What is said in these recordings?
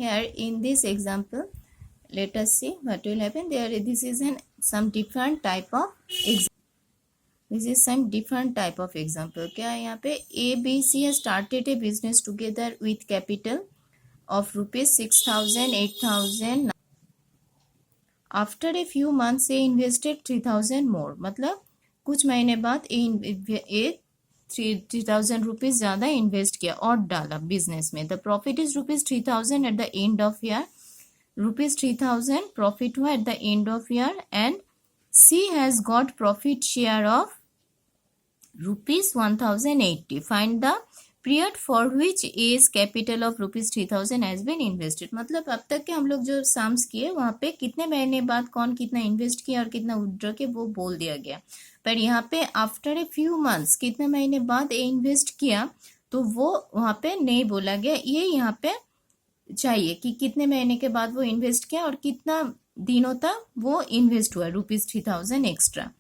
here in this example, let us see what will happen. There, this is some different type of example. This is some different type of example. क्या है यहाँ पे? ABC has started a business together with capital of rupees 6,000, 8,000. After a few months, they invested 3,000 more. मतलब कुछ महीने बाद ये 3,000 rupees ज्यादा इन्वेस्ट किया और डाला बिजनेस में. The profit is rupees 3,000 at the end of year. Rupees 3,000 profit हुआ at the end of year and C has got profit share of rupees 1,080. Find the period for which A's capital of rupees 3,000 has been invested. मतलब अब तक के हम लोग जो sums किए वहाँ पे कितने महीने बाद कौन कितना इन्वेस्ट किया और कितना विड्रॉ किया वो बोल दिया गया. पर यहाँ पे आफ्टर ए फ्यू मंथ्स कितने महीने बाद ए इन्वेस्ट किया तो वो वहाँ पे नहीं बोला गया. ये यहाँ पे चाहिए कि कितने महीने के बाद वो इन्वेस्ट किया और कितना दिनों तक वो इन्वेस्ट हुआ रुपीज 3,000 एक्स्ट्रा.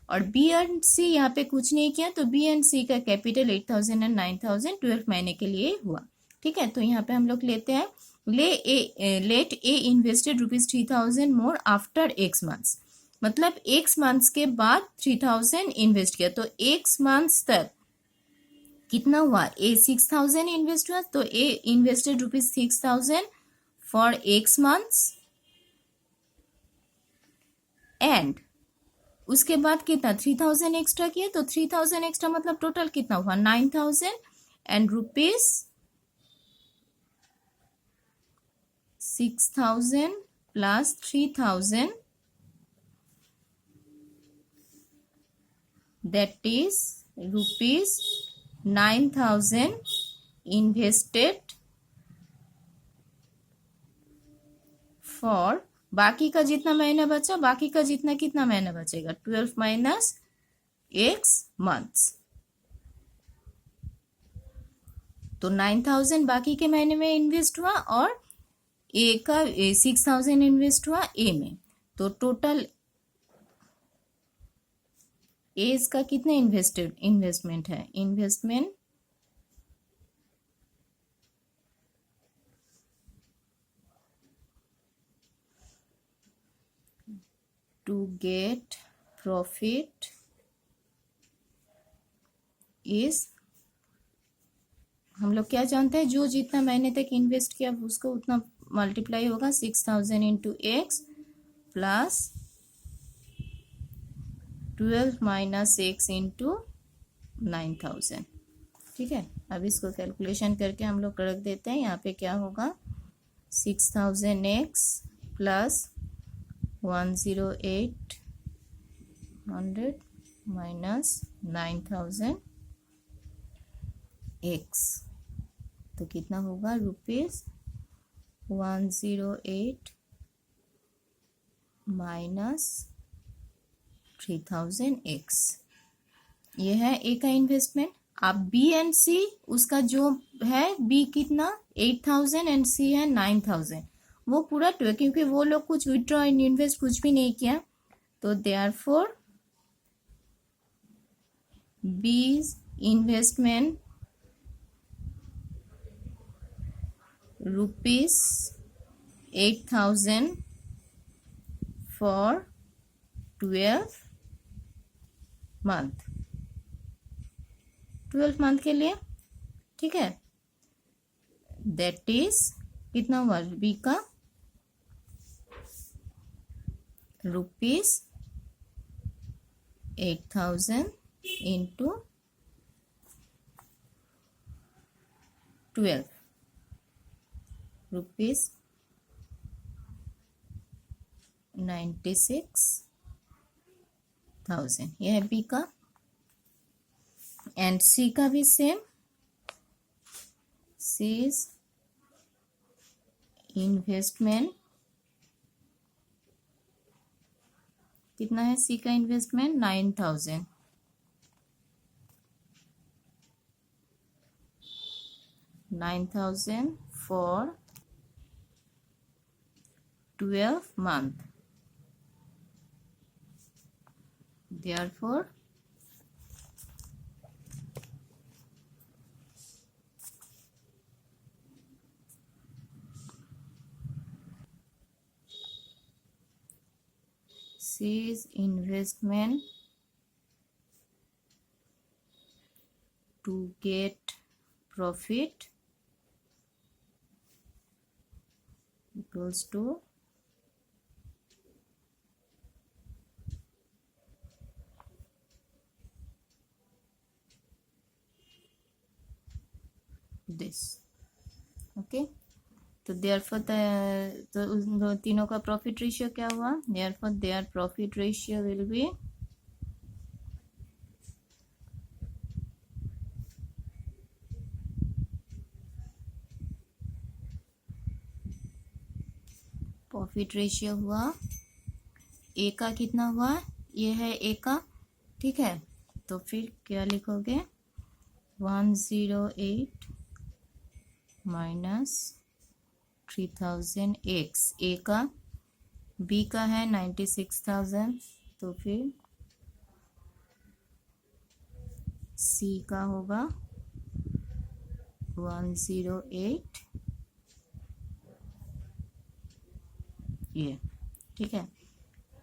और बी एंड सी यहाँ पे कुछ नहीं किया तो बी एंड सी का कैपिटल 8,000 एंड 9,000 12 महीने के लिए हुआ. ठीक है, तो यहाँ पे हम लोग लेते हैं let A invested rupees 3,000 more after X months. मतलब एक्स मंथ्स के बाद 3,000 इन्वेस्ट किया तो एक्स मंथ्स तक कितना हुआ? ए 6,000 इन्वेस्ट हुआ तो A invested rupees 6,000 for X months and उसके बाद कितना 3,000 एक्स्ट्रा किया तो 3,000 एक्स्ट्रा मतलब टोटल कितना हुआ 9,000 and rupees 6,000 plus 3,000 that is rupees 9,000 invested for बाकी का जितना महीना बचा बाकी का जितना कितना महीना बचेगा 12 माइनस एक्स मंथ्स. तो 9,000 बाकी के महीने में इन्वेस्ट हुआ और ए का 6,000 इन्वेस्ट हुआ ए में. तो टोटल ए इसका कितना इन्वेस्टमेंट है? Investment to get profit is, हम लोग क्या जानते हैं जो जितना महीने तक इन्वेस्ट किया उसको उतना मल्टीप्लाई होगा 6,000 into x plus 12 minus x into 9,000. ठीक है, अब इसको कैलकुलेशन करके हम लोग रख देते हैं. यहाँ पे क्या होगा 6,000 एक्स प्लस 10800 माइनस 9,000 एक्स तो कितना होगा रुपीज 108 माइनस 3,000 एक्स. ये है ए का इन्वेस्टमेंट. अब बी एंड सी उसका जो है बी कितना 8,000 एंड सी है 9,000 वो पूरा 12 क्योंकि वो लोग कुछ विड्रॉ एंड इन्वेस्ट कुछ भी नहीं किया तो देयरफॉर बीज investment rupees 8,000 for 12 month 12 month के लिए. ठीक है, दैट इज कितना हुआ बी का रुपीज 8,000 इंटू 12 रुपीज 96,000. यह है बी का. एंड सी का भी सेम. सी इज इन्वेस्टमेंट कितना है सी का investment 9,000. 9,000 for 12 month. Therefore C's investment to get profit equals to this. Okay, तो देयरफॉर तो उन तीनों का प्रॉफिट रेशियो क्या हुआ? Therefore their profit ratio will be profit ratio हुआ ए का कितना हुआ? ये है ए का, ठीक है। तो फिर क्या लिखोगे? 108 माइनस 3000 एक्स ए का, बी का है 96,000, तो फिर सी का होगा 108 ये, ठीक है।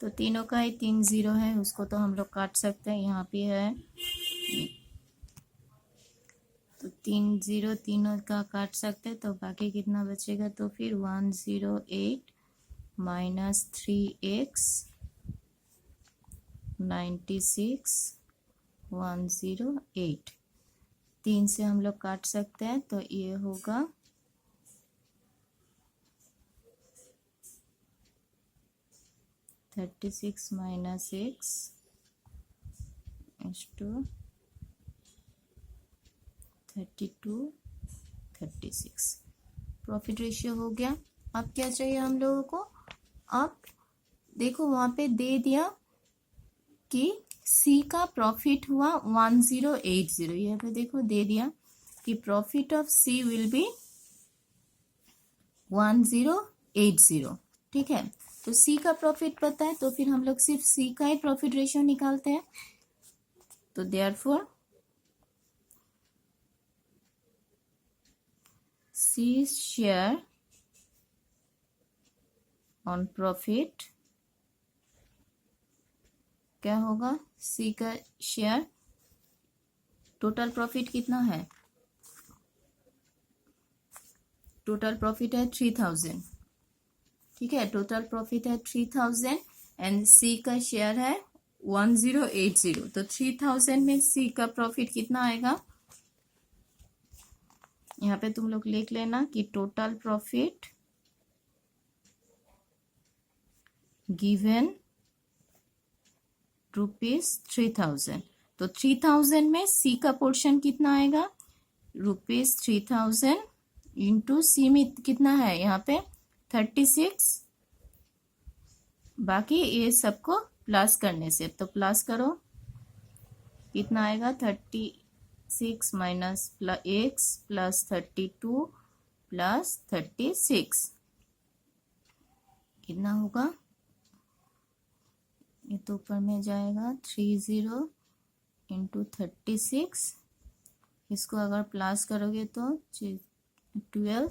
तो तीनों का ही 3 0 है, उसको तो हम लोग काट सकते हैं, यहाँ पे है तो 3 0 तीनों का काट सकते हैं, तो बाकी कितना बचेगा? तो फिर 108 माइनस 3x 96 108, 3 से हम लोग काट सकते हैं, तो ये होगा 36 minus x is to 32 36। Profit ratio हो गया। अब क्या चाहिए हम लोगों को? अब देखो वहां पे दे दिया कि सी का प्रॉफिट हुआ 1080, यहाँ पे देखो दे दिया कि profit of C will be 1080, ठीक है। तो सी का प्रॉफिट पता है, तो फिर हम लोग सिर्फ सी का ही प्रॉफिट रेशियो निकालते हैं। तो therefore C share on profit क्या होगा? सी का शेयर, टोटल प्रॉफिट कितना है? टोटल प्रॉफिट है 3000, ठीक है। टोटल प्रॉफिट है 3000 एंड सी का शेयर है 1080, तो 3000 में सी का प्रॉफिट कितना आएगा? यहाँ पे तुम लोग लिख लेना कि टोटल प्रॉफिट गिवन ₹3000, तो 3000 में सी का पोर्शन कितना आएगा? ₹3000 इंटू सी में कितना है यहाँ पे? 36, बाकी ये सबको प्लस करने से, तो प्लस करो कितना आएगा? 36 माइनस x प्लस 32 प्लस 36 कितना होगा? ये तो ऊपर में जाएगा 30 इंटू 36, इसको अगर प्लस करोगे तो 12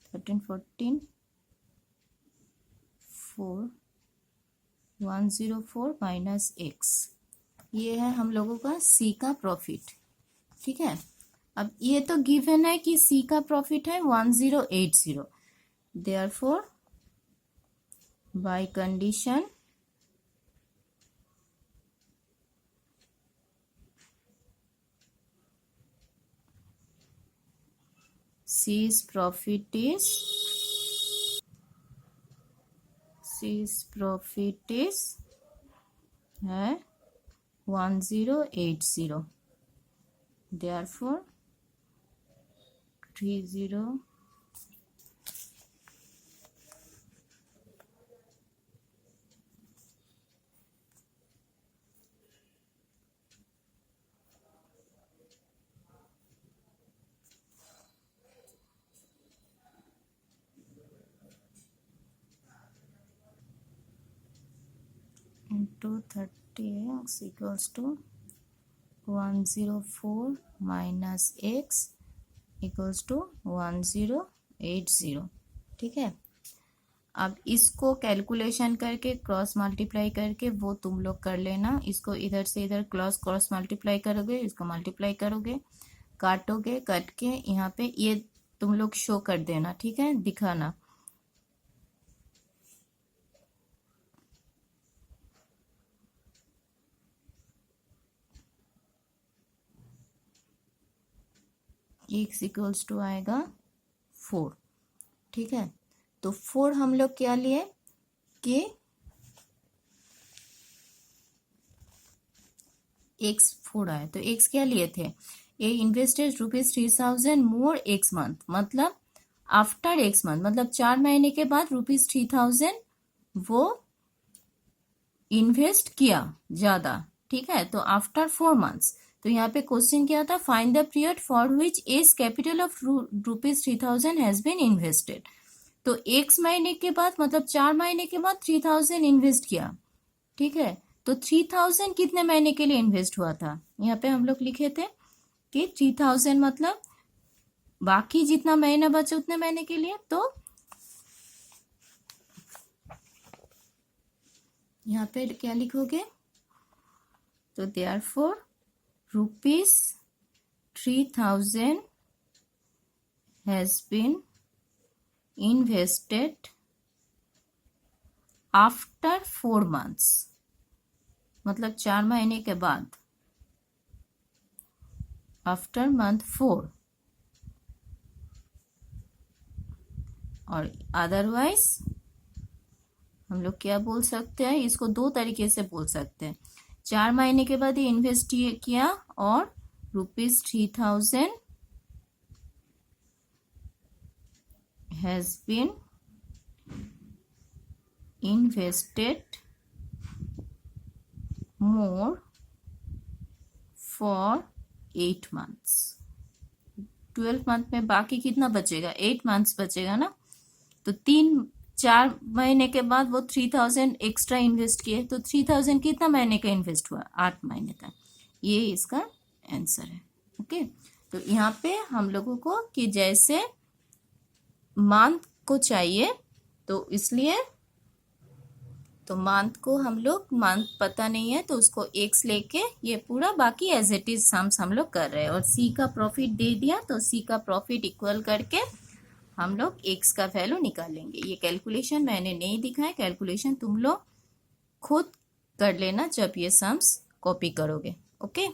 13 14 4 104 माइनस x, ये है हम लोगों का सी का प्रॉफिट, ठीक है। अब ये तो गिवन है कि सी का प्रॉफिट है 1080, therefore by condition C's profit is है 1080, therefore 30 into 30x equals to 104 minus x equals to 1080, ठीक है। अब इसको कैलकुलेशन करके क्रॉस मल्टीप्लाई करके वो तुम लोग कर लेना। इसको इधर से इधर क्रॉस मल्टीप्लाई करोगे, इसको मल्टीप्लाई करोगे, काटोगे, कट के यहाँ पे ये तुम लोग शो कर देना, ठीक है, दिखाना। x इक्वल्स टू आएगा 4, ठीक है। तो 4 हम लोग क्या लिए कि x 4 आया, तो x क्या लिए थे, ए इन्वेस्टेड ₹3000 मोर x मंथ, मतलब आफ्टर x मंथ, मतलब 4 महीने के बाद ₹3000 वो इन्वेस्ट किया ज्यादा, ठीक है। तो आफ्टर 4 मंथ्स, तो यहाँ पे क्वेश्चन क्या था, find the period for which a capital of ₹3000 has been invested. तो x महीने के बाद मतलब 4 महीने के बाद 3000 इन्वेस्ट किया, ठीक है। तो 3000 कितने महीने के लिए इन्वेस्ट हुआ था, यहाँ पे हम लोग लिखे थे कि 3000 मतलब बाकी जितना महीना बचे उतने महीने के लिए। तो यहाँ पे क्या लिखोगे, तो therefore ₹3000 has been invested after 4 months, मतलब 4 महीने के बाद, आफ्टर मंथ 4, और अदरवाइज हम लोग क्या बोल सकते हैं, इसको 2 तरीके से बोल सकते हैं। 4 महीने के बाद ये इन्वेस्ट किया और ₹3000 has been invested more for 8 months। 12 month में बाकी कितना बचेगा, 8 मंथ्स बचेगा ना। तो 4 महीने के बाद वो 3000 एक्स्ट्रा इन्वेस्ट किए, तो 3000 कितना महीने का इन्वेस्ट हुआ, 8 महीने का। ये इसका आंसर है, ओके। तो यहाँ पे हम लोगों को कि जैसे मंथ को चाहिए, तो इसलिए तो मंथ को हम लोग, मंथ पता नहीं है तो उसको x लेके ये पूरा बाकी एज इट इज सम्स हम लोग कर रहे हैं, और c का प्रॉफिट दे दिया तो c का प्रॉफिट इक्वल करके हम लोग x का वैल्यू निकालेंगे। ये कैलकुलेशन मैंने नहीं दिखाया, कैलकुलेशन तुम लोग खुद कर लेना जब ये सम्स कॉपी करोगे, ओके।